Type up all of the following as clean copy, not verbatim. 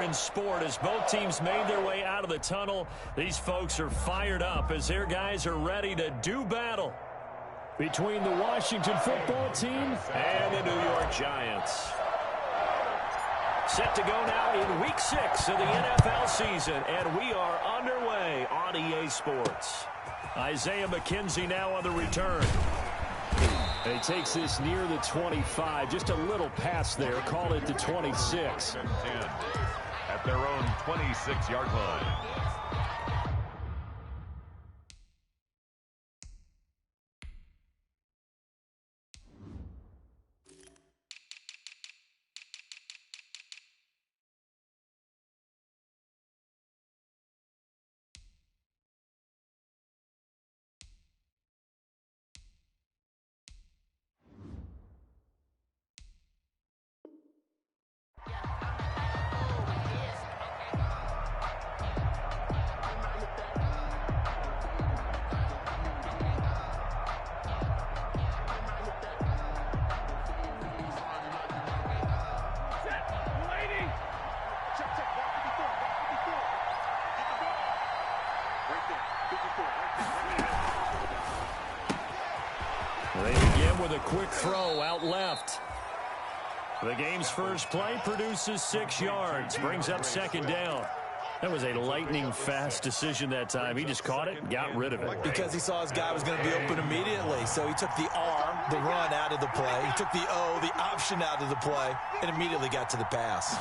in sport as both teams made their way out of the tunnel. These folks are fired up as their guys are ready to do battle. Between the Washington football team and the New York Giants. Set to go now in Week 6 of the NFL season, and we are underway on EA Sports. Isaiah McKenzie now on the return. And he takes this near the 25, just a little pass there, call it the 26. 10 at their own 26-yard line. They begin with a quick throw out left. The game's first play produces 6 yards, brings up second down. That was a lightning-fast decision that time. He just caught it and got rid of it. Because he saw his guy was going to be open immediately. So he took the R, the run, out of the play. He took the O, the option, out of the play, and immediately got to the pass.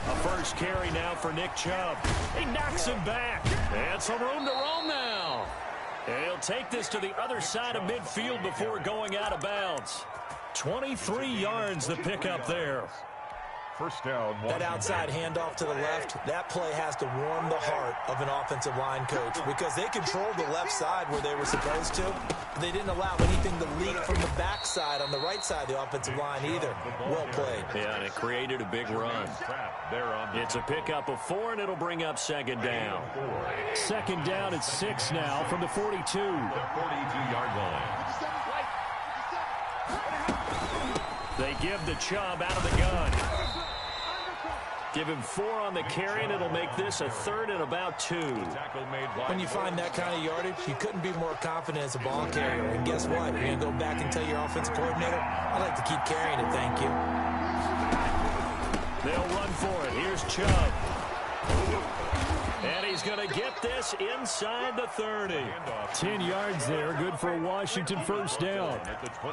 A first carry now for Nick Chubb. He knocks him back. And some room to roam now. And he'll take this to the other side of midfield before going out of bounds. 23 yards the pickup there. First down. That outside handoff to the left, that play has to warm the heart of an offensive line coach because they controlled the left side where they were supposed to. They didn't allow anything to leak from the backside on the right side of the offensive line either. Well played. Yeah, and it created a big run. It's a pickup of 4, and it'll bring up second down. Second down at 6 now from the 42. The 42-yard line. They give the Chubb out of the gun. Give him 4 on the carry, and it'll make this a third and about 2. When you find that kind of yardage, you couldn't be more confident as a ball carrier. And guess what? You're going to go back and tell your offensive coordinator, I'd like to keep carrying it, thank you. They'll run for it. Here's Chubb. And he's going to get this inside the 30. 10 yards there, good for a Washington first down.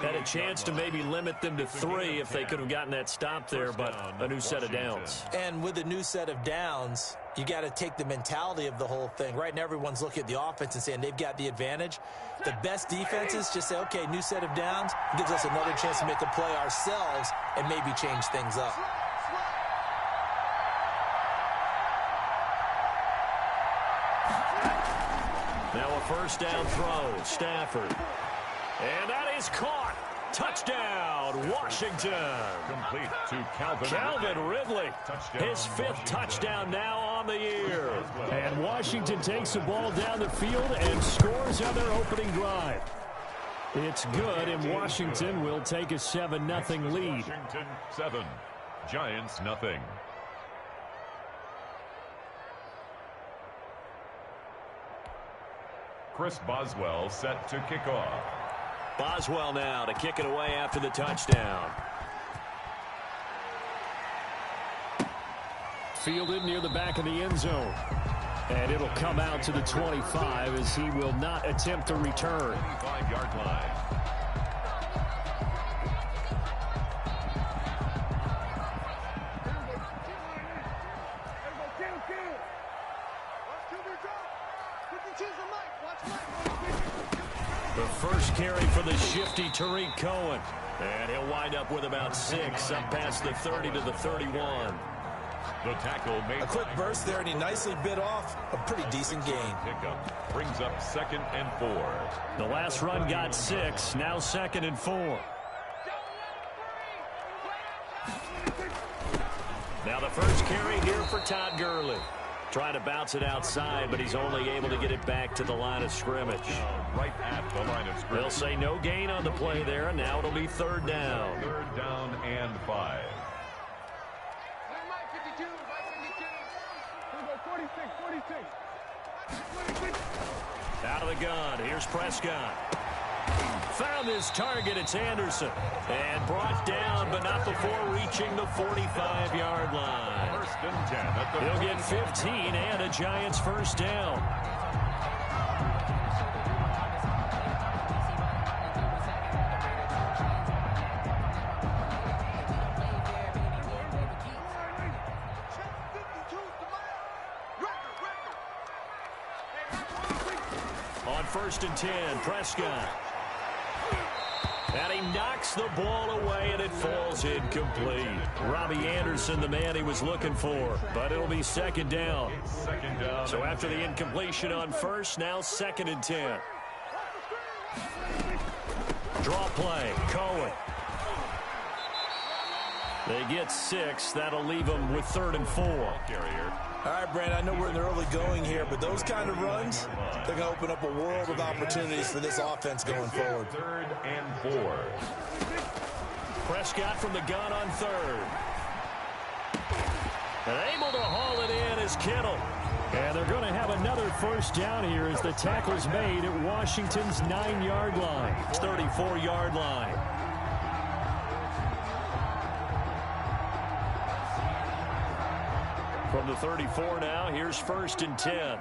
Had a chance to maybe limit them to 3 if they could have gotten that stop there, but a new set of downs. And with a new set of downs, you got to take the mentality of the whole thing. Right now, everyone's looking at the offense and saying they've got the advantage. The best defenses just say, okay, new set of downs. It gives us another chance to make a play ourselves and maybe change things up. Now a first down throw, Stafford. And that is caught. Touchdown, Washington. Complete to Calvin Ridley. His 5th touchdown now on the year. And Washington takes the ball down the field and scores on their opening drive. It's good, and Washington will take a 7-0 lead. Washington 7, Giants 0. Chris Boswell set to kick off. Boswell now to kick it away after the touchdown. Fielded near the back of the end zone. And it'll come out to the 25 as he will not attempt to return. 25-yard line. The first carry for the shifty Tariq Cohen. And he'll wind up with about 6 up past the 30 to the 31. The tackle made a quick burst there, and he nicely bit off a pretty decent gain. Pickup brings up 2nd and 4. The last run got 6, now 2nd and 4. Now the first carry here for Todd Gurley. Trying to bounce it outside, but he's only able to get it back to the line of scrimmage. Right at the line of scrimmage. They'll say no gain on the play there, and now it'll be 3rd down. 3rd down and 5. Out of the gun, here's Prescott. Found his target, it's Anderson. And brought down, but not before reaching the 45-yard line. First and 10 at the He'll get 15 and a Giants first down. On first and 10, Prescott. And he knocks the ball away, and it falls incomplete. Robbie Anderson, the man he was looking for, but it'll be second down. So after the incompletion on first, now second and 10. Draw play, Cohen. They get 6. That'll leave them with 3rd and 4. All right, Brandon, I know we're in the early going here, but those kind of runs, they're going to open up a world of opportunities for this offense going forward. 3rd and 4. Prescott from the gun on 3rd. And able to haul it in is Kittle. And they're going to have another first down here as the tackle's made at Washington's 9-yard line. 34-yard line. From the 34 now, here's first and 10.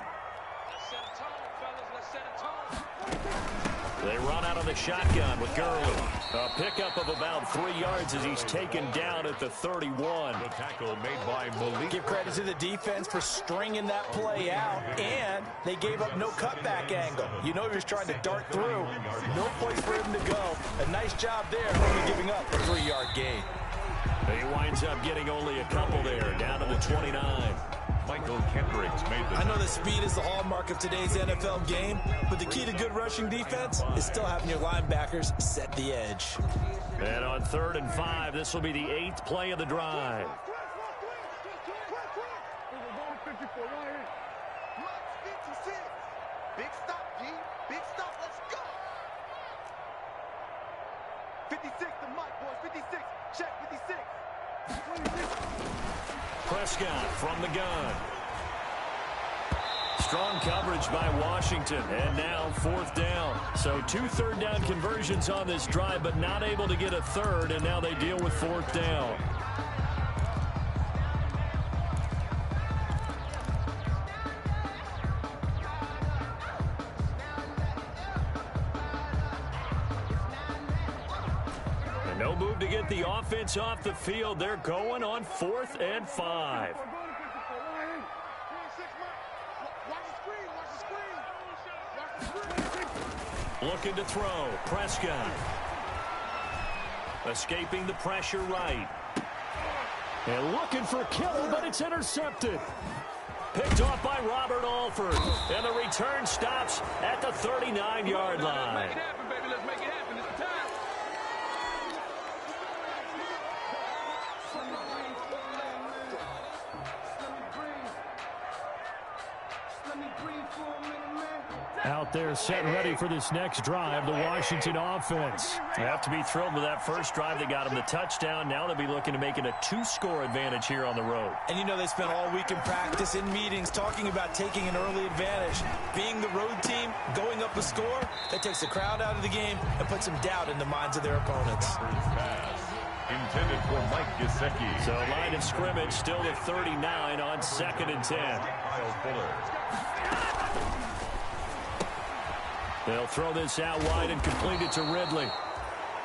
They run out of the shotgun with Gurley. A pickup of about 3 yards as he's taken down at the 31. The tackle made by Malik. Give credit to the defense for stringing that play out, and they gave up no cutback angle. You know he was trying to dart through. No place for him to go. A nice job there, only giving up a 3-yard gain. He winds up getting only a couple there, down to the 29. Michael Kendricks made the... I know that speed is the hallmark of today's NFL game, but the key to good rushing defense is still having your linebackers set the edge. And on 3rd and 5, this will be the 8th play of the drive. Big stop, G. Big stop. Let's go. 56 to Mike, boys. 56. Check 56. 26. Prescott from the gun. Strong coverage by Washington, and now 4th down. So 2 3rd down conversions on this drive, but not able to get a 3rd, and now they deal with 4th down. And no move to get the offense off the field. They're going on 4th and 5. Looking to throw. Prescott. Escaping the pressure right. And looking for Kittle, but it's intercepted. Picked off by Robert Alford. And the return stops at the 39-yard line. Make it happen, baby. Let's make it happen. It's the time. Out there set and ready for this next drive, the Washington offense. They have to be thrilled with that first drive. They got him the touchdown. Now they'll be looking to make it a 2-score advantage here on the road. And you know they spent all week in practice, in meetings, talking about taking an early advantage. Being the road team, going up a score, that takes the crowd out of the game and puts some doubt in the minds of their opponents. Intended for Mike Gesicki. So line of scrimmage still at 39 on 2nd and 10. Kyle Fuller. They'll throw this out wide and complete it to Ridley.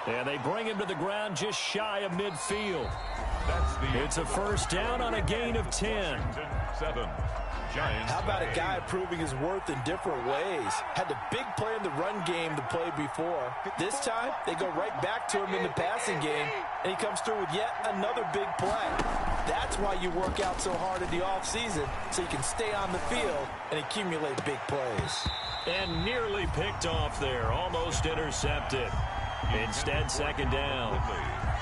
And they bring him to the ground just shy of midfield. It's a first down on a gain of 10. 7. Giants. How about a guy proving his worth in different ways? Had the big play in the run game to play before. This time, they go right back to him in the passing game, and he comes through with yet another big play. That's why you work out so hard in the offseason, so you can stay on the field and accumulate big plays. And nearly picked off there, almost intercepted. Instead, 2nd down.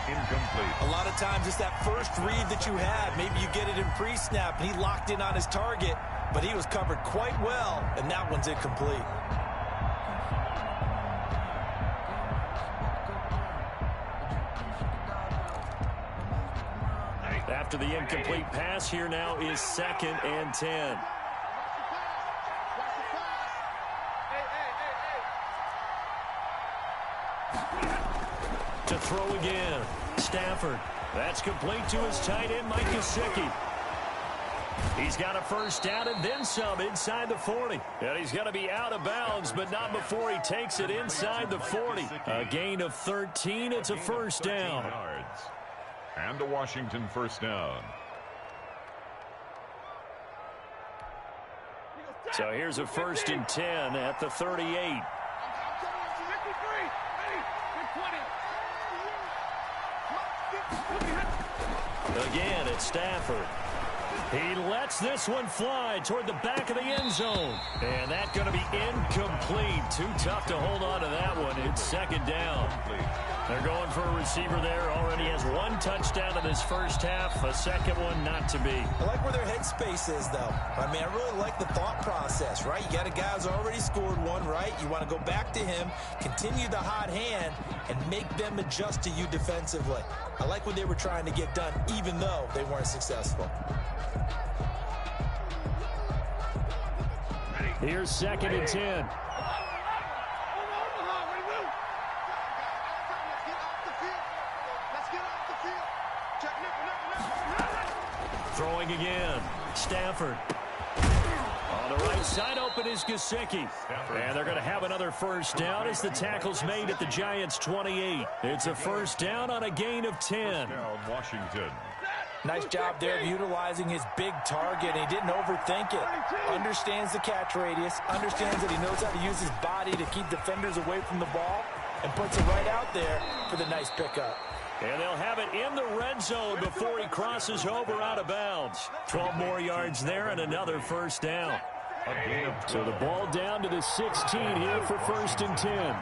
Incomplete. A lot of times it's that first read that you have. Maybe you get it in pre-snap, and he locked in on his target, but he was covered quite well, and that one's incomplete. After the incomplete pass, here now is 2nd and 10. To throw again. Stafford. That's complete to his tight end, Mike Gesicki. He's got a first down and then some inside the 40. And he's going to be out of bounds, but not before he takes it inside the 40. A gain of 13. It's a first down. And a Washington first down. So here's a 1st and 10 at the 38. Again, it's Stafford. He lets this one fly toward the back of the end zone. And that's going to be incomplete. Too tough to hold on to that one. It's 2nd down. They're going for a receiver there. Already has 1 touchdown in this first half. A second one not to be. I like where their headspace is, though. I mean, I really like the thought process, right? You got a guy who's already scored one, right? You want to go back to him, continue the hot hand, and make them adjust to you defensively. I like what they were trying to get done, even though they weren't successful. Here's 2nd and 10. Throwing again. Stafford. On the right side open is Gesicki. And they're going to have another first down as the tackle's made at the Giants' 28. It's a first down on a gain of 10. Washington. Nice job there of utilizing his big target. He didn't overthink it. Understands the catch radius. Understands that he knows how to use his body to keep defenders away from the ball. And puts it right out there for the nice pickup. And they'll have it in the red zone before he crosses over out of bounds. 12 more yards there and another first down. So the ball down to the 16 here for 1st and 10.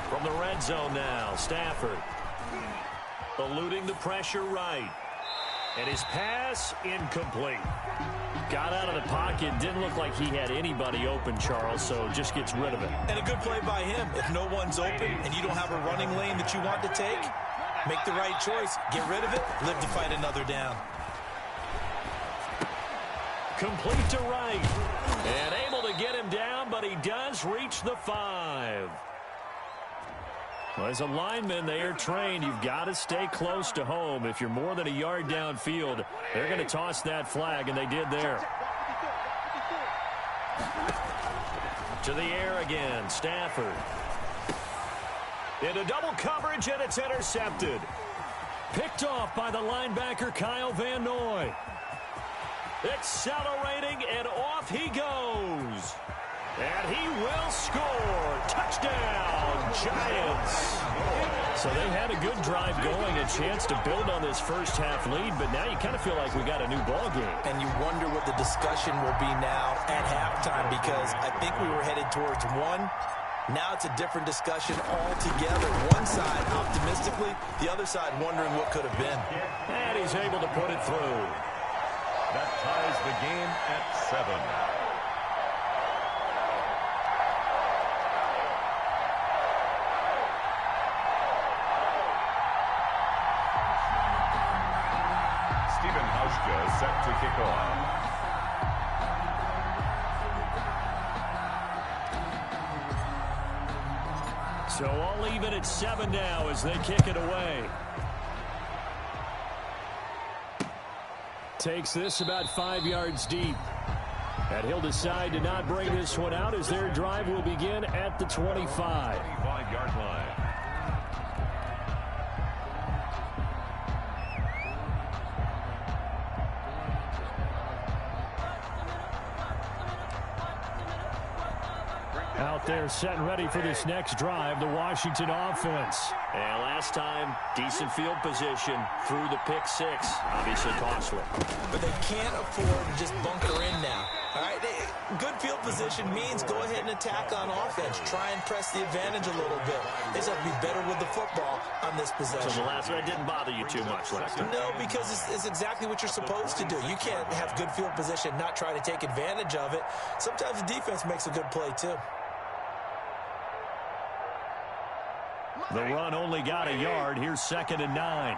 From the red zone now, Stafford. Eluding the pressure right. And his pass incomplete. Got out of the pocket. Didn't look like he had anybody open, Charles, so just gets rid of it. And a good play by him. If no one's open and you don't have a running lane that you want to take, make the right choice. Get rid of it. Live to fight another down. Complete to right. And able to get him down, but he does reach the 5. Well, as a lineman, they are trained. You've got to stay close to home. If you're more than a yard downfield, they're going to toss that flag, and they did there. To the air again, Stafford. Into double coverage, and it's intercepted. Picked off by the linebacker, Kyle Van Noy. Accelerating, and off he goes. And he will score. Touchdown, Giants. So they had a good drive going, a chance to build on this first half lead, but now you kind of feel like we got a new ball game. And you wonder what the discussion will be now at halftime, because I think we were headed towards one. Now it's a different discussion altogether. One side optimistically, the other side wondering what could have been. And he's able to put it through. That ties the game at 7. Set to kick off. So all even at 7 now as they kick it away. Takes this about 5 yards deep. And he'll decide to not bring this one out as their drive will begin at the 25. 25-yard line. Out there set and ready for this next drive, the Washington offense. And last time, decent field position through the pick 6. Obviously costly. But they can't afford to just bunker in now. All right, good field position means go ahead and attack on offense. Try and press the advantage a little bit. They just have to be better with the football on this possession. So the last one didn't bother you too much last time? No, because it's exactly what you're supposed to do. You can't have good field position, not try to take advantage of it. Sometimes the defense makes a good play, too. The run only got a yard. Here's 2nd and 9.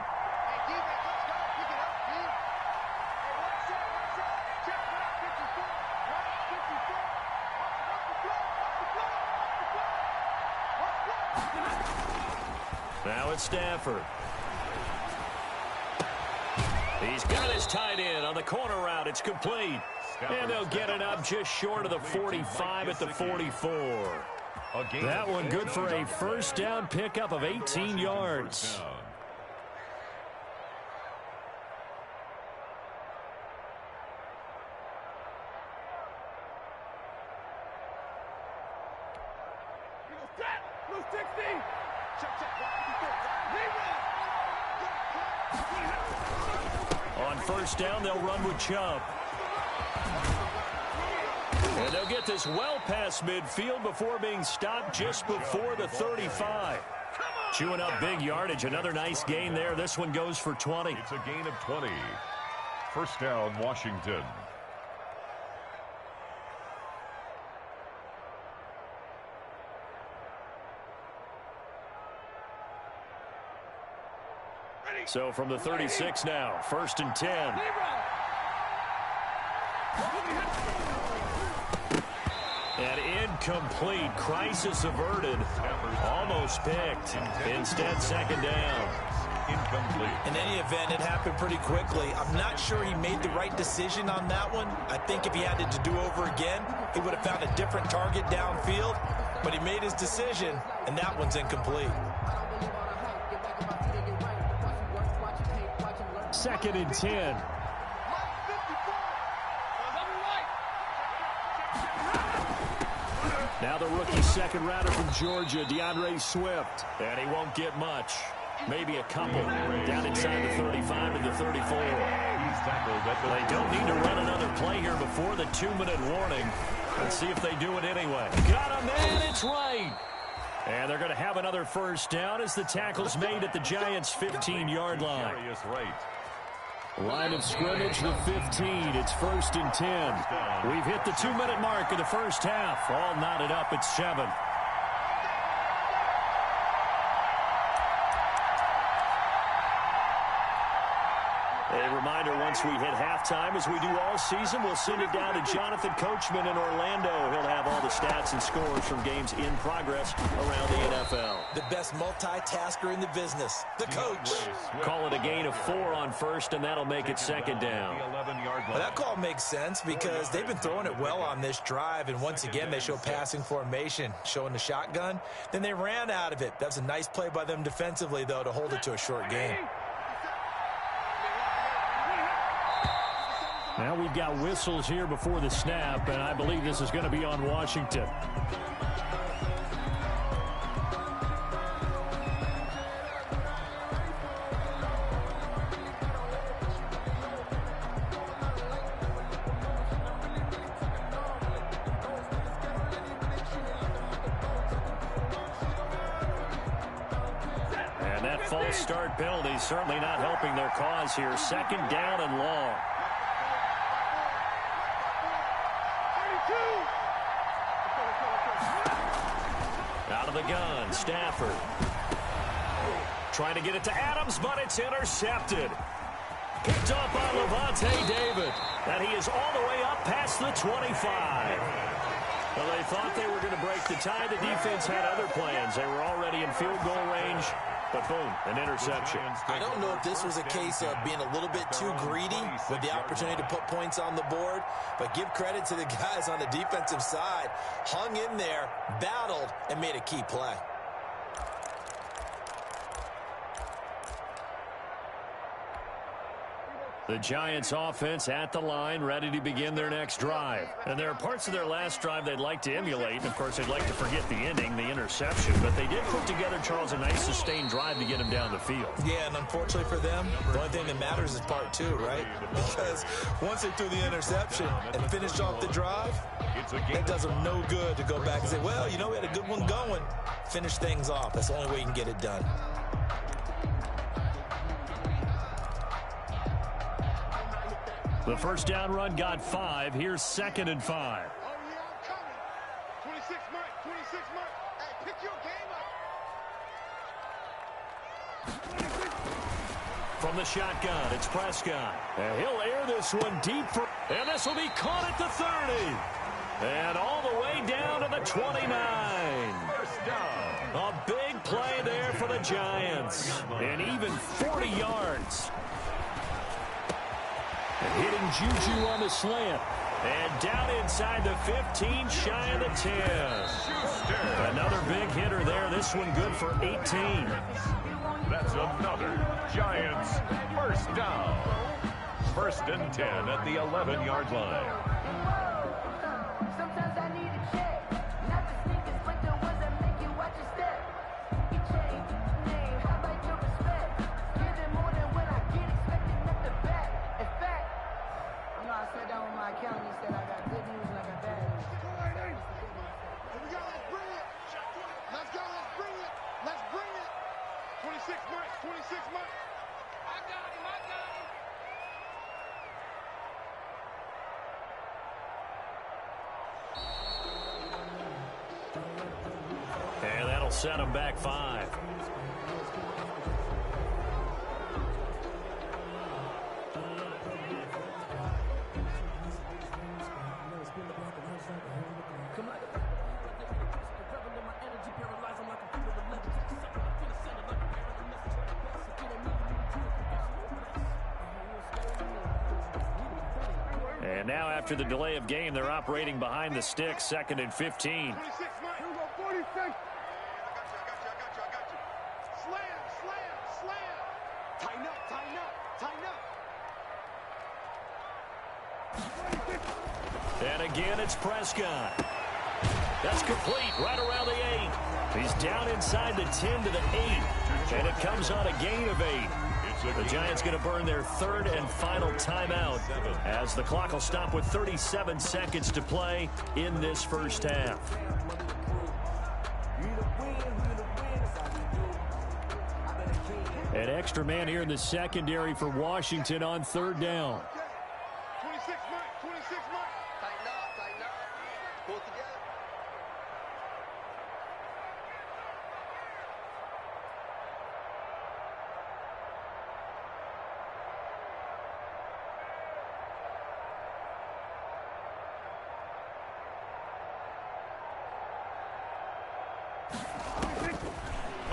Now it's Stafford. He's got his tight end on the corner route. It's complete. And they'll get it up just short of the 45 at the 44. That one good for a first down pickup of 18 yards. On first down, they'll run with Chubb. And they'll get this well past midfield before being stopped just before the 35. Chewing up big yardage. Another nice gain there. This one goes for 20. It's a gain of 20. First down, Washington. So from the 36 now, 1st and 10. And incomplete. Crisis averted. Almost picked. Instead, 2nd down. Incomplete. In any event, it happened pretty quickly. I'm not sure he made the right decision on that one. I think if he had it to do over again, he would have found a different target downfield. But he made his decision, and that one's incomplete. 2nd and 10. Now the rookie second rounder from Georgia, DeAndre Swift. And he won't get much. Maybe a couple. Down inside the 35 and the 34. They don't need to run another play here before the 2-minute warning. Let's see if they do it anyway. Got him, and it's right. And they're going to have another first down as the tackle's made at the Giants' 15-yard line. Line of scrimmage, the 15. It's 1st and 10. We've hit the 2-minute mark of the first half. All knotted up at 7. A reminder, once we hit halftime, as we do all season, we'll send it down to Jonathan Coachman in Orlando. He'll have all the stats and scores from games in progress around the NFL. The best multitasker in the business, the coach. Call it a gain of 4 on first, and that'll make it 2nd down. Well, that call makes sense because they've been throwing it well on this drive, and once again, they show passing formation, showing the shotgun. Then they ran out of it. That was a nice play by them defensively, though, to hold it to a short gain. Now we've got whistles here before the snap, and I believe this is going to be on Washington. And that false start penalty certainly not helping their cause here. 2nd down and long. Out of the gun, Stafford. Trying to get it to Adams, but it's intercepted. Picked up by Levante David. And he is all the way up past the 25. Well, they thought they were going to break the tie. The defense had other plans. They were already in field goal range. But boom, an interception. I don't know if this was a case of being a little bit too greedy with the opportunity to put points on the board, but give credit to the guys on the defensive side. Hung in there, battled, and made a key play. The Giants offense at the line, ready to begin their next drive. And there are parts of their last drive they'd like to emulate. And of course, they'd like to forget the ending, the interception. But they did put together, Charles, a nice sustained drive to get him down the field. Yeah, and unfortunately for them, the only thing that matters is part 2, right? Because once they threw the interception and finished off the drive, it does them no good to go back and say, well, you know, we had a good one going. Finish things off. That's the only way you can get it done. The first down run got 5. Here's 2nd and 5. Oh, yeah, I'm coming. 26 Mike, 26 Mike. Hey, pick your game up. From the shotgun, it's Prescott. And he'll air this one deep. And this will be caught at the 30. And all the way down to the 29. First down. A big play there for the Giants. And even 40 yards. And hitting Juju on the slant. And down inside the 15, shy of the 10. Another big hitter there. This one good for 18. That's another Giants first down. 1st and 10 at the 11-yard line. Sometimes I need a check. Not the sneakers, but the ones that make you watch your step. You change your name, how about your respect? Give it more than what I get, expecting at the back. In fact, you know, I sat down with my accountant, he said I got good news and I got bad news. Let's bring it. Let's go, let's bring it. Let's bring it. 26 months, 26 months. I got him, I got him. And that'll set him back 5. And now after the delay of game, they're operating behind the sticks, 2nd and 15. 26 months. Here we go, 46. I got you. Slam. Tighten up. And again, it's Prescott. That's complete right around the 8. He's down inside the 10 to the 8. And it comes on a gain of 8. The Giants going to burn their 3rd and final timeout as the clock will stop with 37 seconds to play in this first half. An extra man here in the secondary for Washington on 3rd down. 26 months. Tighten up. Pull it together.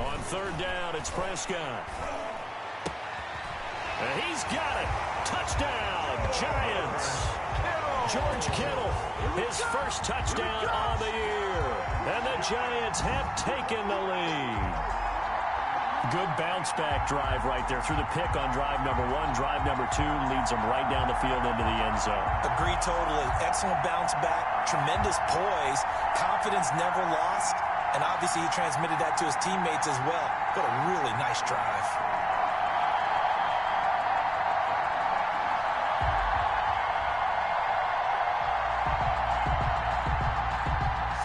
On 3rd down, it's Prescott. And he's got it. Touchdown, Giants. George Kittle, his first touchdown on the year. And the Giants have taken the lead. Good bounce-back drive right there through the pick on drive number 1. Drive number 2 leads them right down the field into the end zone. Agree totally. Excellent bounce back. Tremendous poise. Confidence never lost. And obviously he transmitted that to his teammates as well. What a really nice drive.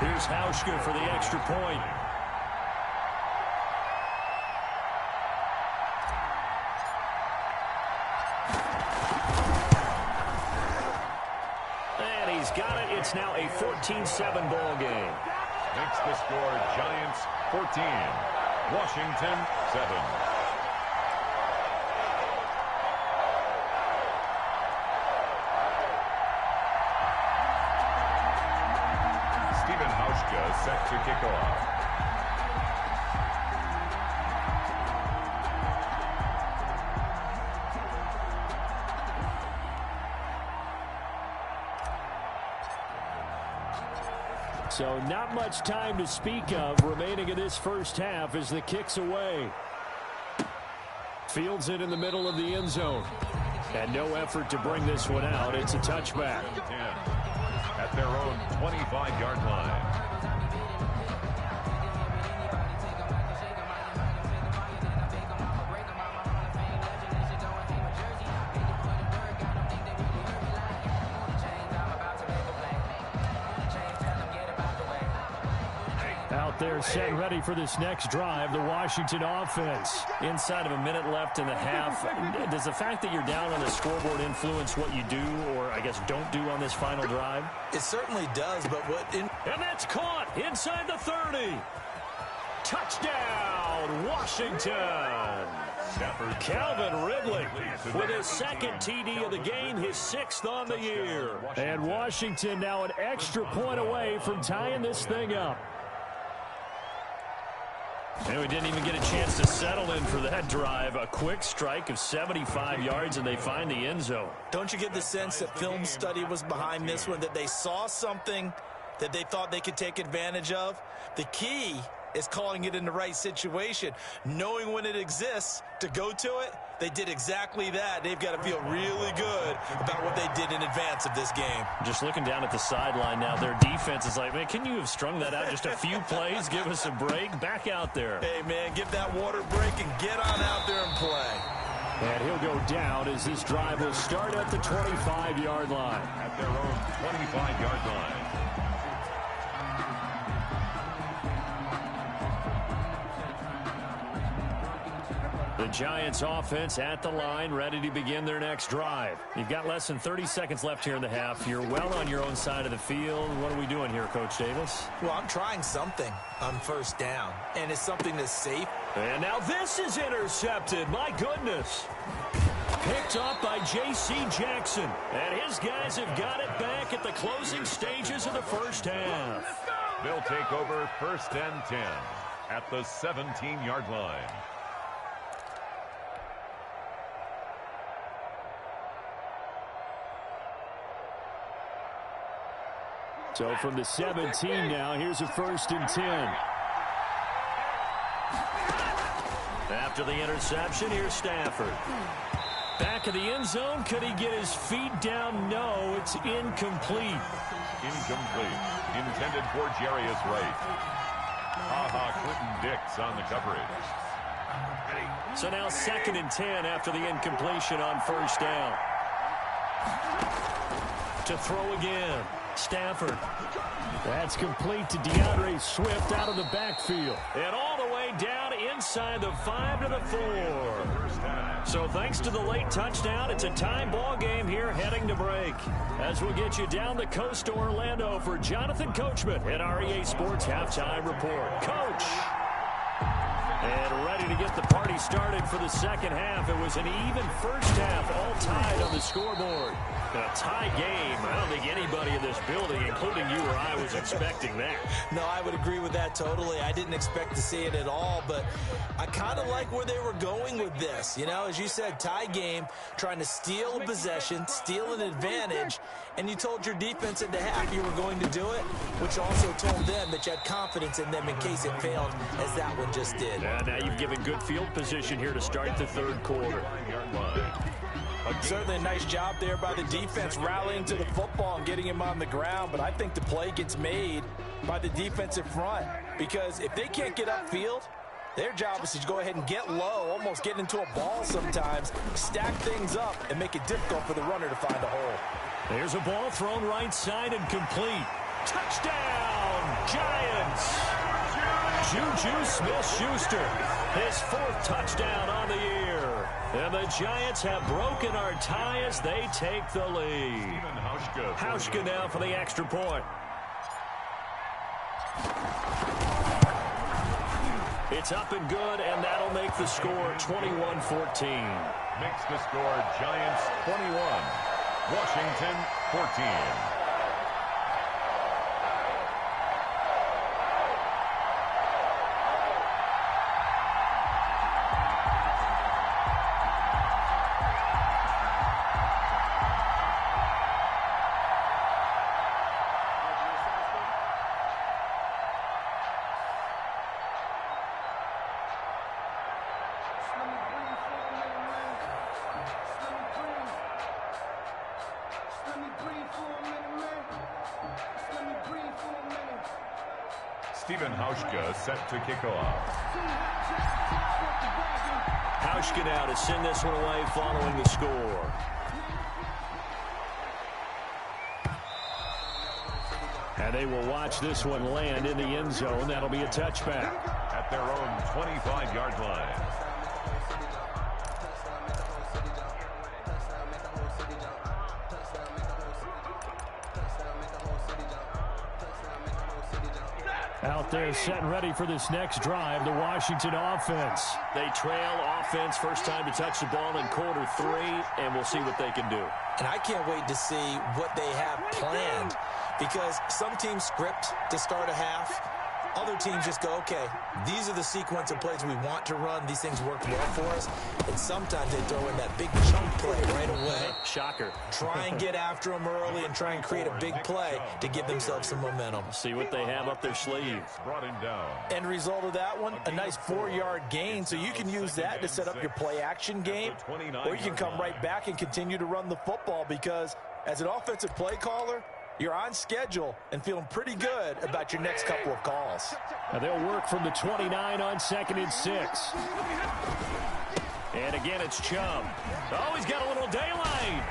Here's Hauschka for the extra point. And he's got it. It's now a 14-7 ball game. Makes the score Giants 14, Washington 7. Stephen Hauschka set to kick off. So not much time to speak of remaining in this first half as the kick's away. Fields it in the middle of the end zone. And no effort to bring this one out. It's a touchback. 10 at their own 25-yard line. Out there set ready for this next drive, the Washington offense. Inside of a minute left in the half, does the fact that you're down on the scoreboard influence what you do or, I guess, don't do on this final drive? It certainly does, but what... And that's caught inside the 30. Touchdown, Washington. Washington. Calvin Ridley with his second TD of the game, his 6th on the year. And Washington now an extra point away from tying this thing up. And we didn't even get a chance to settle in for that drive. A quick strike of 75 yards, and they find the end zone. Don't you get the sense that film study was behind this one, that they saw something that they thought they could take advantage of? The key is calling it in the right situation, knowing when it exists to go to it. They did exactly that. They've got to feel really good about what they did in advance of this game. Just looking down at the sideline now, their defense is like, man, can you have strung that out just a few plays? Give us a break. Back out there. Hey, man, give that water break and get on out there and play. And he'll go down as this drive will start at the 25-yard line. At their own 25-yard line. The Giants offense at the line, ready to begin their next drive. You've got less than 30 seconds left here in the half. You're well on your own side of the field. What are we doing here, Coach Davis? Well, I'm trying something on first down, and it's something that's safe. And now this is intercepted. My goodness. Picked up by J.C. Jackson. And his guys have got it back at the closing stages of the first half. They'll take over 1st and 10 at the 17-yard line. So from the 17 now, here's a 1st and 10. After the interception, here's Stafford. Back of the end zone. Could he get his feet down? No, it's incomplete. Incomplete. Intended for Jarius Wright. Clinton Dix on the coverage. So now 2nd and 10 after the incompletion on first down. To throw again. Stafford. That's complete to DeAndre Swift out of the backfield. And all the way down inside the 5 to the 4. So thanks to the late touchdown, it's a tie ball game here heading to break. As we'll get you down the coast to Orlando for Jonathan Coachman at our EA Sports Halftime Report. Coach! And ready to get the party started for the second half. It was an even first half, all tied on the scoreboard. A tie game. I don't think anybody in this building, including you or I, was expecting that. No, I would agree with that totally. I didn't expect to see it at all, but I kind of like where they were going with this. You know, as you said, tie game, trying to steal a possession, steal an advantage, and you told your defense at the half you were going to do it, which also told them that you had confidence in them in case it failed, as that one just did. Now you've given good field position here to start the third quarter. Certainly a nice job there by the defense rallying to the football and getting him on the ground, but I think the play gets made by the defensive front, because if they can't get upfield, their job is to go ahead and get low, almost get into a ball sometimes, stack things up, and make it difficult for the runner to find a hole. There's a ball thrown right side and complete. Touchdown, Giants! Juju Smith-Schuster, his 4th touchdown on the year. And the Giants have broken our tie as they take the lead. Hauschka now for the extra point. It's up and good, and that'll make the score 21-14. Makes the score Giants 21, Washington 14. Hauschka set to kick off. Hauschka now to send this one away following the score. And they will watch this one land in the end zone. That'll be a touchback. At their own 25-yard line. Out there setting ready for this next drive, the Washington offense. They trail offense first time to touch the ball in quarter 3, and we'll see what they can do. And I can't wait to see what they have planned, because some teams script to start a half. Other teams just go, okay, these are the sequence of plays we want to run. These things work well for us. And sometimes they throw in that big chunk play right away. Shocker. Try and get after them early and try and create a big play to give themselves some momentum. See what they have up their sleeve. Brought him down. End result of that one, a nice 4-yard gain. So you can use that to set up your play-action game, or you can come right back and continue to run the football, because as an offensive play caller, you're on schedule and feeling pretty good about your next couple of calls. Now they'll work from the 29 on 2nd and 6. And again, it's Chubb. Oh, he's got a little daylight.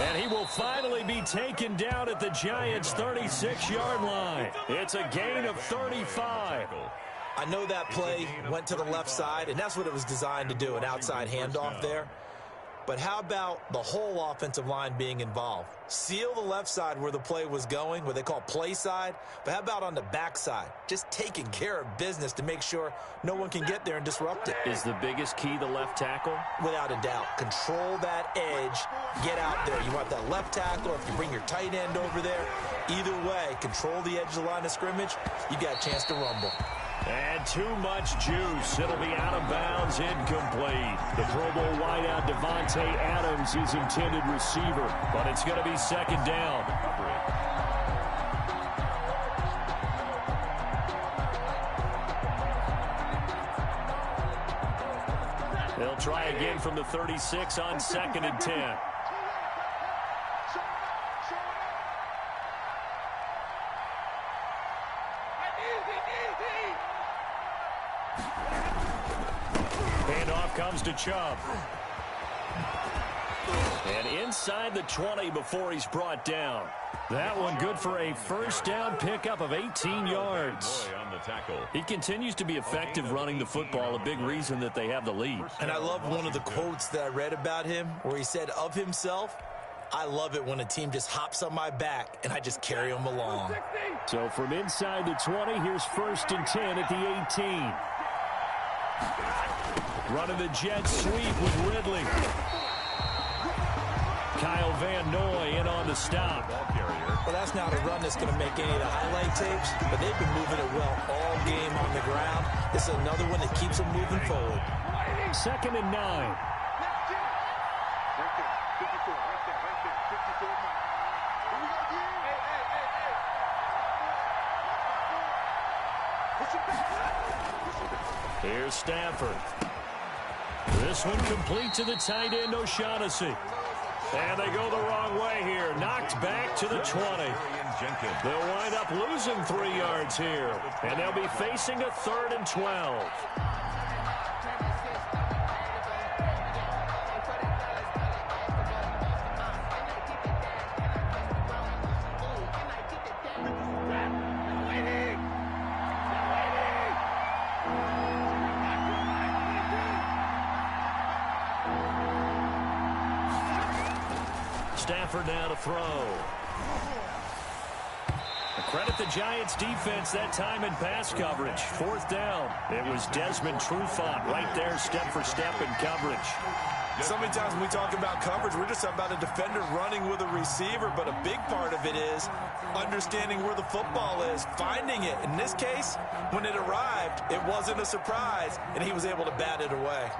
And he will finally be taken down at the Giants' 36-yard line. It's a gain of 35. I know that play went to the left side, and that's what it was designed to do, an outside handoff there. But how about the whole offensive line being involved? Seal the left side where the play was going, what they call play side. But how about on the back side? Just taking care of business to make sure no one can get there and disrupt it. Is the biggest key the left tackle? Without a doubt. Control that edge. Get out there. You want that left tackle. If you bring your tight end over there, either way, control the edge of the line of scrimmage. You got a chance to rumble. And too much juice. It'll be out of bounds, incomplete. The Pro Bowl wideout Devontae Adams is intended receiver, but it's going to be 2nd down. They'll try again from the 36 on 2nd and 10. Handoff comes to Chubb. And inside the 20 before he's brought down. That one good for a first down pickup of 18 yards. He continues to be effective running the football, a big reason that they have the lead. And I love one of the quotes that I read about him where he said of himself, I love it when a team just hops on my back and I just carry them along. So from inside the 20, here's 1st and 10 at the 18. Running the jet sweep with Ridley. Kyle Van Noy in on the stop. Well, that's not a run that's going to make any of the highlight tapes, but they've been moving it well all game on the ground. This is another one that keeps them moving forward. 2nd and 9. Here's Stafford. This one complete to the tight end, O'Shaughnessy. And they go the wrong way here. Knocked back to the 20. They'll wind up losing 3 yards here. And they'll be facing a 3rd and 12. Stafford now to throw. Credit the Giants defense that time in pass coverage. 4th down. It was Desmond Trufant right there, step for step in coverage. So many times when we talk about coverage, we're just talking about a defender running with a receiver, but a big part of it is understanding where the football is, finding it. In this case, when it arrived, it wasn't a surprise, and he was able to bat it away.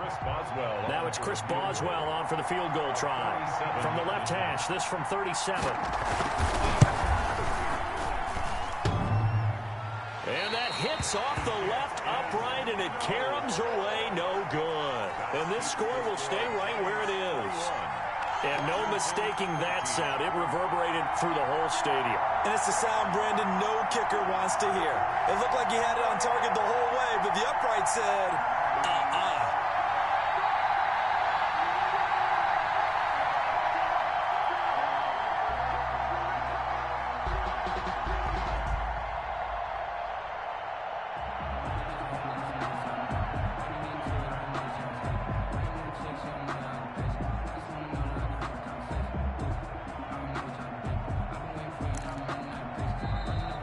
Now it's Chris Boswell on for the field goal try. From the left hash, this from 37. And that hits off the left upright, and it caroms away, no good. And this score will stay right where it is. And no mistaking that sound. It reverberated through the whole stadium. And it's the sound Brandon no kicker wants to hear. It looked like he had it on target the whole way, but the upright said,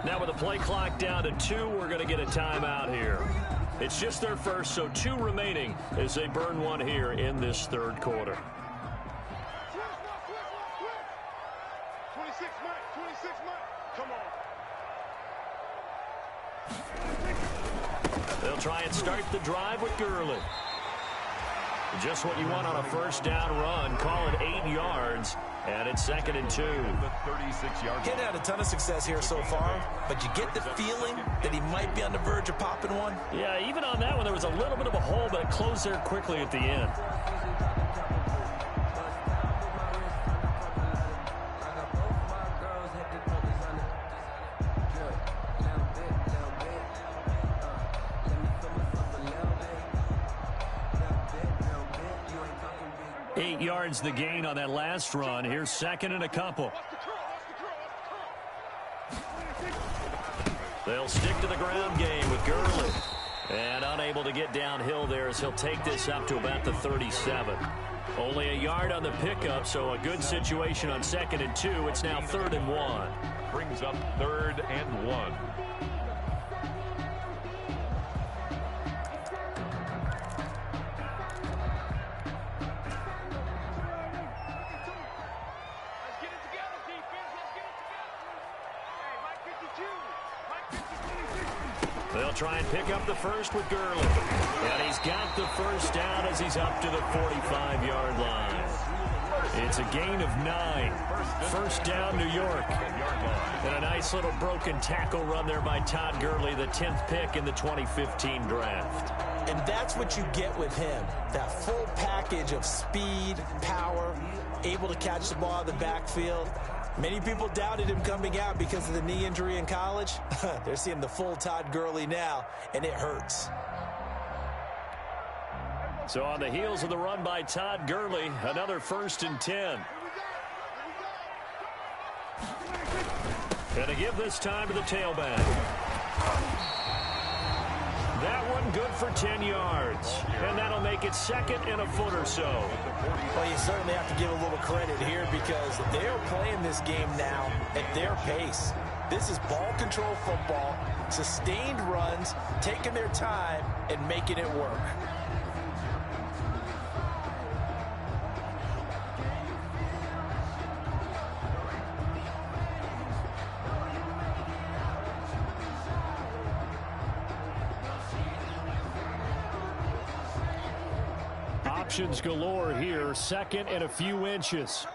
Now with the play clock down to 2, we're going to get a timeout here. It's just their first, so 2 remaining as they burn one here in this third quarter. 26 Mike, 26 Mike. Come on. They'll try and start the drive with Gurley. Just what you want on a first down run. Call it 8 yards, and it's 2nd and 2. The 36-yard He's had a ton of success here so far, but you get the feeling that he might be on the verge of popping one. Yeah, even on that one, there was a little bit of a hole, but it closed there quickly at the end. 8 yards the gain on that last run. Here's 2nd and a couple. They'll stick to the ground game with Gurley. And unable to get downhill there as he'll take this up to about the 37. Only a yard on the pickup, so a good situation on 2nd and 2. It's now 3rd and 1. brings up 3rd and 1. They'll try and pick up the first with Gurley. And he's got the first down as he's up to the 45-yard line. It's a gain of 9. First down, New York. And a nice little broken tackle run there by Todd Gurley, the 10th pick in the 2015 draft. And that's what you get with him. That full package of speed, power, able to catch the ball out of the backfield. Many people doubted him coming out because of the knee injury in college. They're seeing the full Todd Gurley now, and it hurts. So on the heels of the run by Todd Gurley, another 1st and 10. And to give this time to the tailback. That one good for 10 yards. And that'll make it 2nd and a foot or so. Well, you certainly have to give a little credit here because they're playing this game now at their pace. This is ball control football, sustained runs, taking their time and making it work. Options galore here, 2nd and a few inches.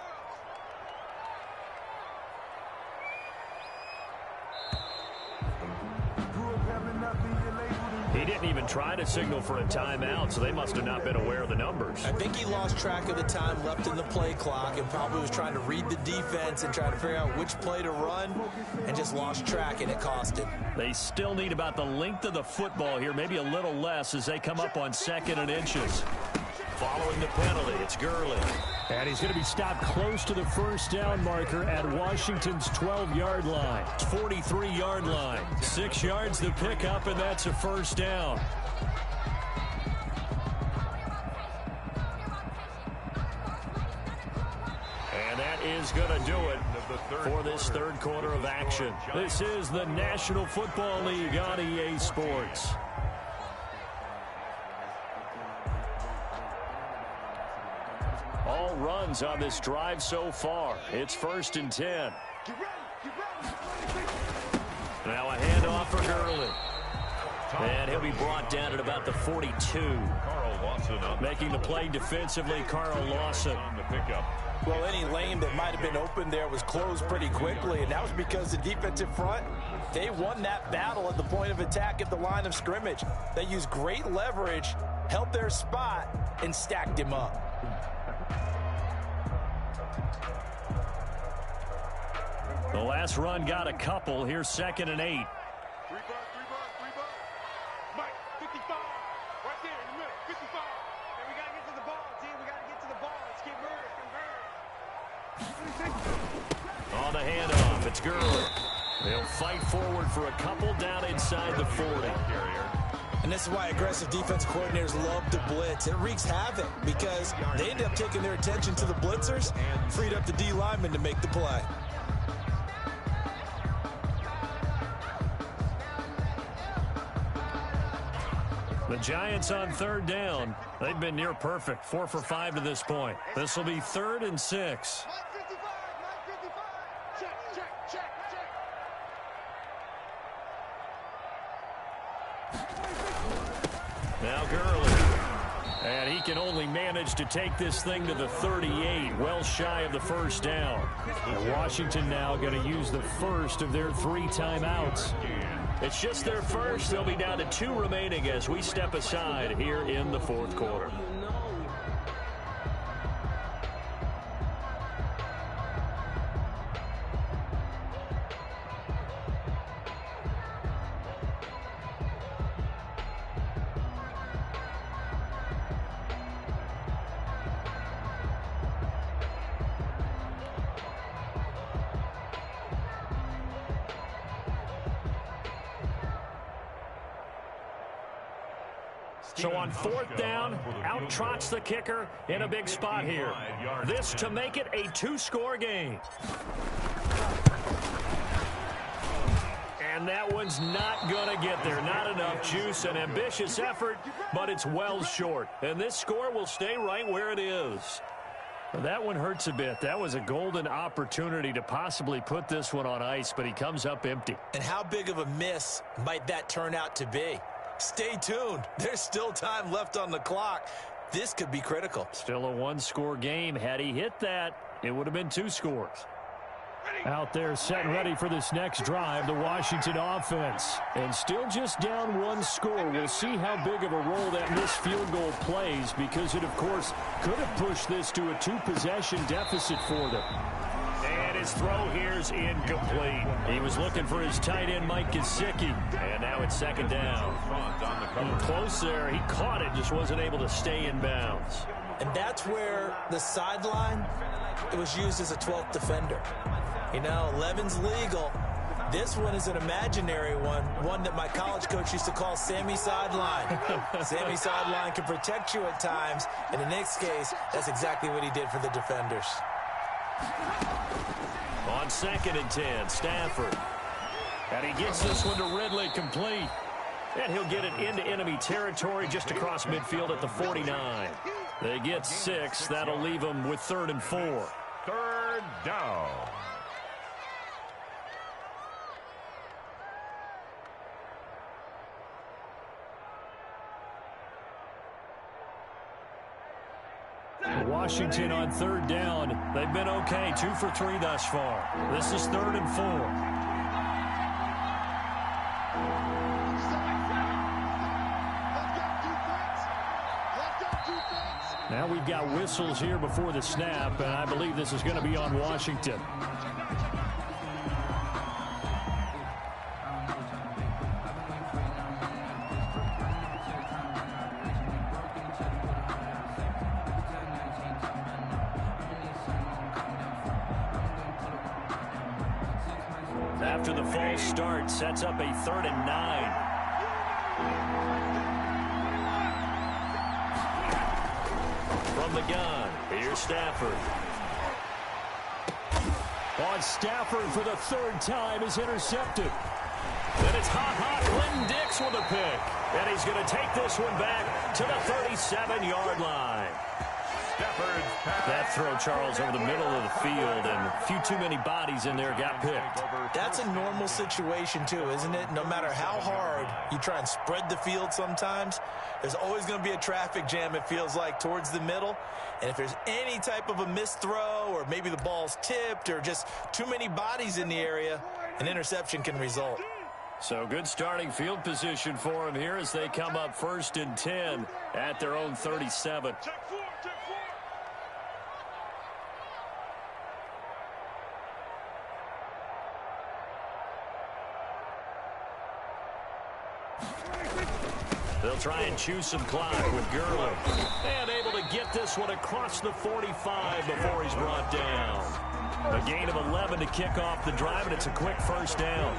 He didn't even try to signal for a timeout, so they must have not been aware of the numbers. I think he lost track of the time left in the play clock and probably was trying to read the defense and trying to figure out which play to run and just lost track, and it cost him. They still need about the length of the football here, maybe a little less as they come up on 2nd and inches. Following the penalty, it's Gurley. And he's going to be stopped close to the first down marker at Washington's 12-yard line. 43-yard line. 6 yards the pickup, and that's a first down. And that is going to do it for this third quarter of action. This is the National Football League on EA Sports. All runs on this drive so far. It's 1st and 10. Now a handoff for Gurley. And he'll be brought down at about the 42. Making the play defensively, Carl Lawson. Well, any lane that might have been open there was closed pretty quickly, and that was because the defensive front, they won that battle at the point of attack at the line of scrimmage. They used great leverage, held their spot, and stacked him up. The last run got a couple. Here's 2nd and 8. 3 bucks. Mike, 55. Right there in the middle, 55. And we got to get to the ball, team. We got to get to the ball. Let's get moving. On the handoff, it's Gurley. They'll fight forward for a couple down inside the 40. And this is why aggressive defense coordinators love to blitz. It wreaks havoc because they end up taking their attention to the blitzers, freed up the D lineman to make the play. The Giants on third down. They've been near perfect, 4 for 5 to this point. This will be 3rd and 6. Now Gurley. And he can only manage to take this thing to the 38, well shy of the first down. And Washington now going to use the first of their 3 timeouts. It's just their first. They'll be down to 2 remaining as we step aside here in the 4th quarter. So on 4th down, out trots the kicker in a big spot here. This to make it a 2-score game. And that one's not going to get there. Not enough juice. An ambitious effort, but it's well short. And this score will stay right where it is. That one hurts a bit. That was a golden opportunity to possibly put this one on ice, but he comes up empty. And how big of a miss might that turn out to be? Stay tuned. There's still time left on the clock. This could be critical. Still a 1-score game. Had he hit that, it would have been 2 scores. Out there set and ready for this next drive, the Washington offense. And still just down 1 score. We'll see how big of a role that missed field goal plays because it, of course, could have pushed this to a 2-possession deficit for them. And his throw here's incomplete. He was looking for his tight end, Mike Gesicki. And now it's 2nd down. Close there. He caught it, just wasn't able to stay in bounds. And that's where the sideline, it was used as a 12th defender. You know, 11's legal. This one is an imaginary one that my college coach used to call Sammy Sideline. Sammy Sideline can protect you at times, and in this case, that's exactly what he did for the defenders. On 2nd and 10, Stafford. And he gets this one to Ridley complete. And he'll get it into enemy territory just across midfield at the 49. They get 6. That'll leave them with 3rd and 4. 3rd down. Washington on 3rd down. They've been okay. 2 for 3 thus far. This is 3rd and 4. Now we've got whistles here before the snap, and I believe this is going to be on Washington. After the false start, sets up a 3rd and 9. From the gun, here's Stafford. On Stafford for the 3rd time is intercepted. And it's hot. Clinton Dix with a pick. And he's going to take this one back to the 37-yard line. That throw, Charles, over the middle of the field, and a few too many bodies in there got picked. That's a normal situation, too, isn't it? No matter how hard you try and spread the field sometimes, there's always going to be a traffic jam, it feels like, towards the middle. And if there's any type of a missed throw, or maybe the ball's tipped, or just too many bodies in the area, an interception can result. So good starting field position for him here as they come up 1st and 10 at their own 37. They'll try and chew some clock with Gurley. And able to get this one across the 45 before he's brought down. A gain of 11 to kick off the drive, and it's a quick 1st down.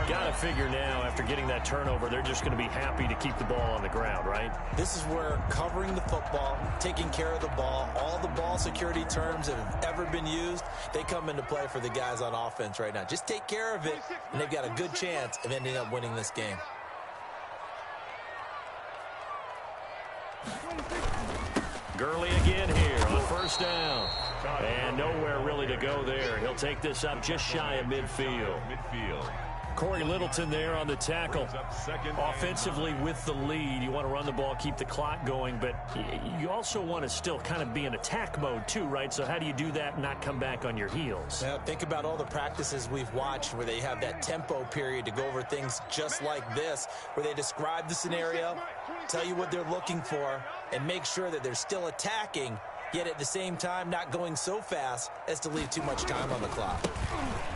Got to figure now, after getting that turnover, they're just going to be happy to keep the ball on the ground, right? This is where covering the football, taking care of the ball, all the ball security terms that have ever been used, they come into play for the guys on offense right now. Just take care of it, and they've got a good chance of ending up winning this game. Gurley again here on first down. And nowhere really to go there. He'll take this up just shy of midfield. Corey Littleton there on the tackle. Offensively with the lead, you want to run the ball, keep the clock going, but you also want to still kind of be in attack mode too, right? So how do you do that and not come back on your heels? Now, think about all the practices we've watched where they have that tempo period to go over things just like this, where they describe the scenario, tell you what they're looking for, and make sure that they're still attacking, yet at the same time not going so fast as to leave too much time on the clock.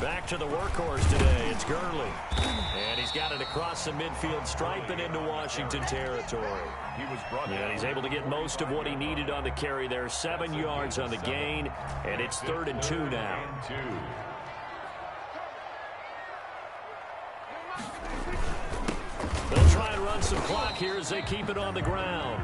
Back to the workhorse today. It's Gurley. And he's got it across the midfield stripe and into Washington territory. And he's able to get most of what he needed on the carry there. 7 yards on the gain, and it's 3rd and 2 now. They'll try and run some clock here as they keep it on the ground.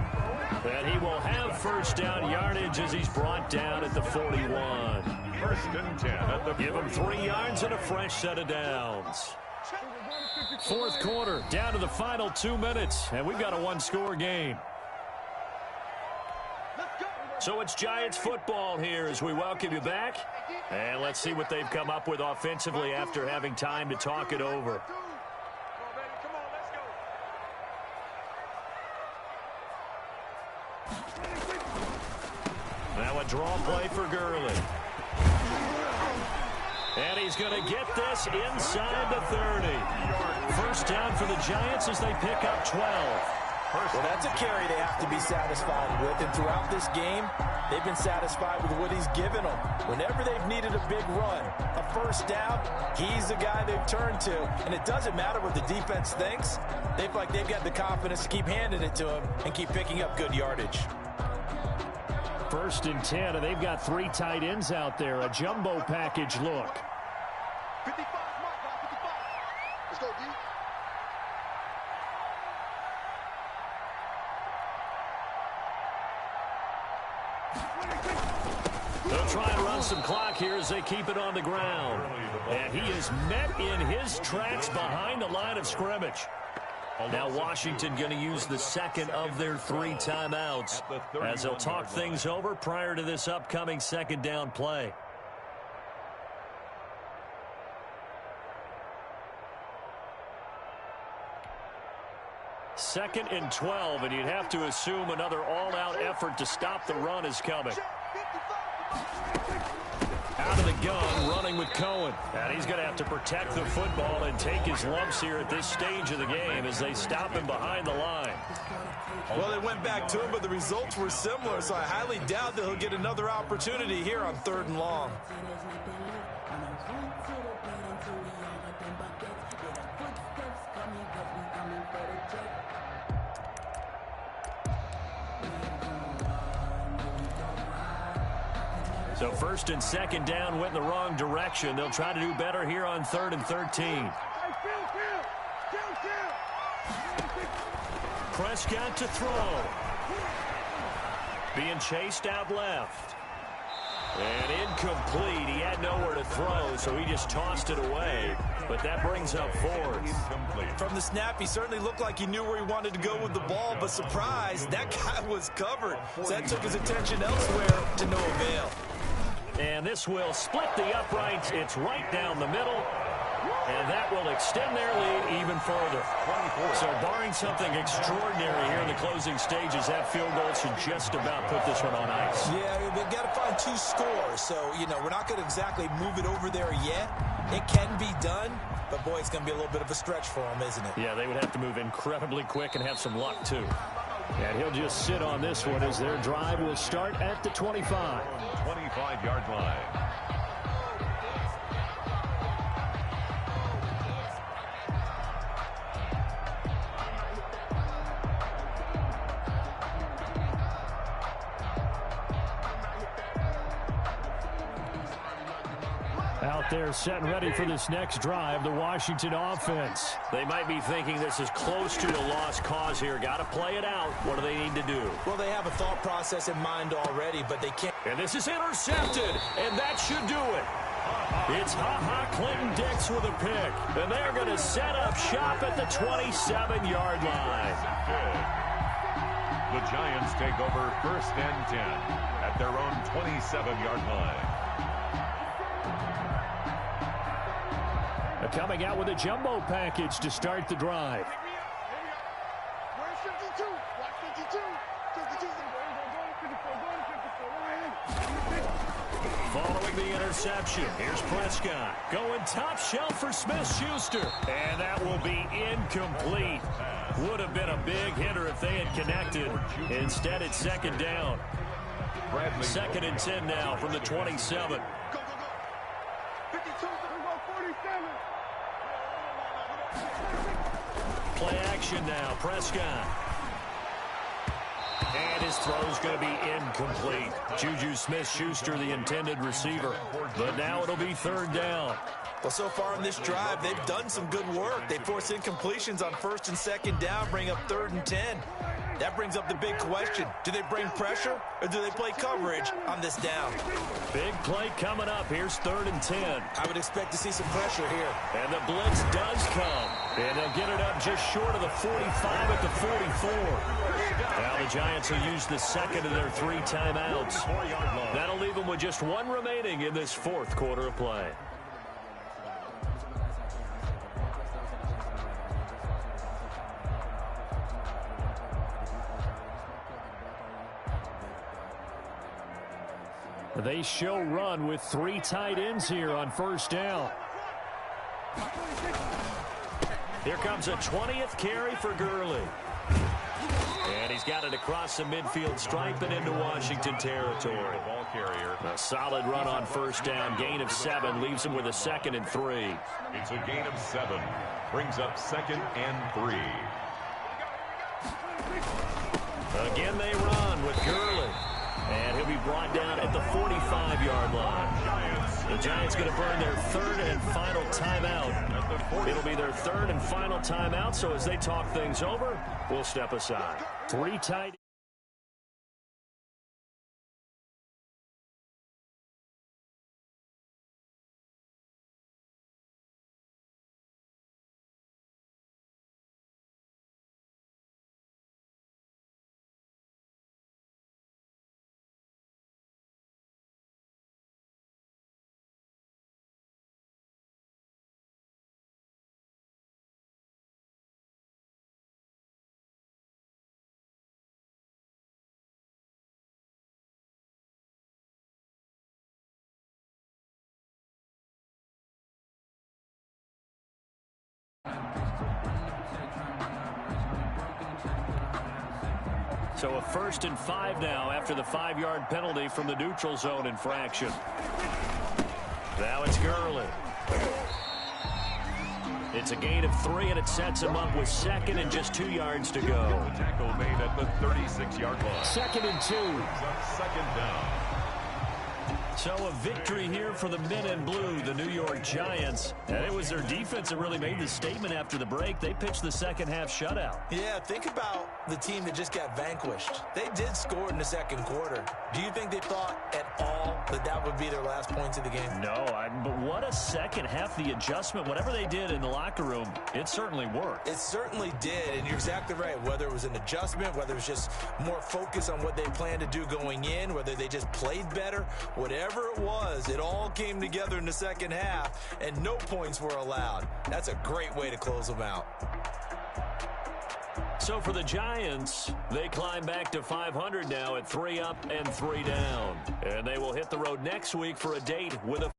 And he will have first down yardage as he's brought down at the 41. 1st and 10 at the Give him 3 yards and a fresh set of downs. 4th quarter, down to the final 2 minutes, and we've got a 1-score game. So it's Giants football here as we welcome you back. And let's see what they've come up with offensively after having time to talk it over. Now a draw play for Gurley. And he's going to get this inside the 30. First down for the Giants as they pick up 12. Well, that's a carry they have to be satisfied with. And throughout this game, they've been satisfied with what he's given them. Whenever they've needed a big run, a first down, he's the guy they've turned to. And it doesn't matter what the defense thinks. They feel like they've got the confidence to keep handing it to him and keep picking up good yardage. 1st and 10, and they've got 3 tight ends out there. A jumbo package look. 55, 55. Let's go, D. They'll try and run some clock here as they keep it on the ground. And he is met in his tracks behind the line of scrimmage. Now Washington going to use the 2nd of their 3 timeouts as they'll talk things over prior to this upcoming 2nd down play. Second and 12, and you'd have to assume another all-out effort to stop the run is coming. Out of the gun, running with Cohen. And he's going to have to protect the football and take his lumps here at this stage of the game as they stop him behind the line. Well, they went back to him, but the results were similar, so I highly doubt that he'll get another opportunity here on 3rd and long. So 1st and 2nd down went in the wrong direction. They'll try to do better here on 3rd and 13. Prescott to throw. Being chased out left. And incomplete. He had nowhere to throw, so he just tossed it away. But that brings up 4th. From the snap, he certainly looked like he knew where he wanted to go with the ball, but surprise, that guy was covered. So that took his attention elsewhere to no avail. And this will split the uprights. It's right down the middle. And that will extend their lead even further. So barring something extraordinary here in the closing stages, that field goal should just about put this one on ice. Yeah, they've got to find 2 scores. So, you know, we're not going to exactly move it over there yet. It can be done, but, boy, it's going to be a little bit of a stretch for them, isn't it? Yeah, they would have to move incredibly quick and have some luck, too. And he'll just sit on this one as their drive will start at the 25. 25-yard line. Out there set and ready for this next drive, the Washington offense. They might be thinking this is close to a lost cause here. Got to play it out. What do they need to do? Well, they have a thought process in mind already, but they can't. And this is intercepted, and that should do it. It's Ha-Ha Clinton-Dix with a pick. And they're going to set up shop at the 27-yard line. The Giants take over 1st and 10 at their own 27-yard line. They're coming out with a jumbo package to start the drive. Where's 52? Watch 52. 52. Following the interception, here's Prescott. Going top shelf for Smith-Schuster. And that will be incomplete. Would have been a big hitter if they had connected. Instead, it's 2nd down. 2nd and 10 now from the 27. Go, go, go. 52. Go 47. Play action now, Prescott. And his throw's going to be incomplete. Juju Smith-Schuster, the intended receiver. But now it'll be 3rd down. Well, so far in this drive, they've done some good work. They force incompletions on 1st and 2nd down, bring up 3rd and 10. That brings up the big question. Do they bring pressure or do they play coverage on this down? Big play coming up. Here's 3rd and 10. I would expect to see some pressure here. And the blitz does come. And they'll get it up just short of the 45 at the 44. Now the Giants will use the 2nd of their 3 timeouts. That'll leave them with just 1 remaining in this 4th quarter of play. They show run with 3 tight ends here on 1st down. Here comes a 20th carry for Gurley. And he's got it across the midfield stripe and into Washington territory. Ball carrier. A solid run on 1st down. Gain of 7 leaves him with a 2nd and 3. It's a gain of 7. Brings up 2nd and 3. Again they run with Gurley. And he'll be brought down at the 45-yard line. The Giants going to burn their 3rd and final timeout. It'll be their 3rd and final timeout, so as they talk things over, we'll step aside. 3 tight. So a 1st and 5 now after the 5-yard penalty from the neutral zone infraction. Now it's Gurley. It's a gain of 3, and it sets him up with 2nd and just 2 yards to go. Tackle made at the 36-yard line. 2nd and 2. 2nd down. So a victory here for the men in blue, the New York Giants. And it was their defense that really made the statement after the break. They pitched the 2nd half shutout. Yeah, think about the team that just got vanquished. They did score in the 2nd quarter. Do you think they thought at all that that would be their last points of the game? No, but what a 2nd half. The adjustment, whatever they did in the locker room, it certainly worked. It certainly did, and you're exactly right. Whether it was an adjustment, whether it was just more focus on what they planned to do going in, whether they just played better, whatever it was, it all came together in the 2nd half, and no points were allowed. That's a great way to close them out. So for the Giants, they climb back to 500 now at 3 up and 3 down. And they will hit the road next week for a date with a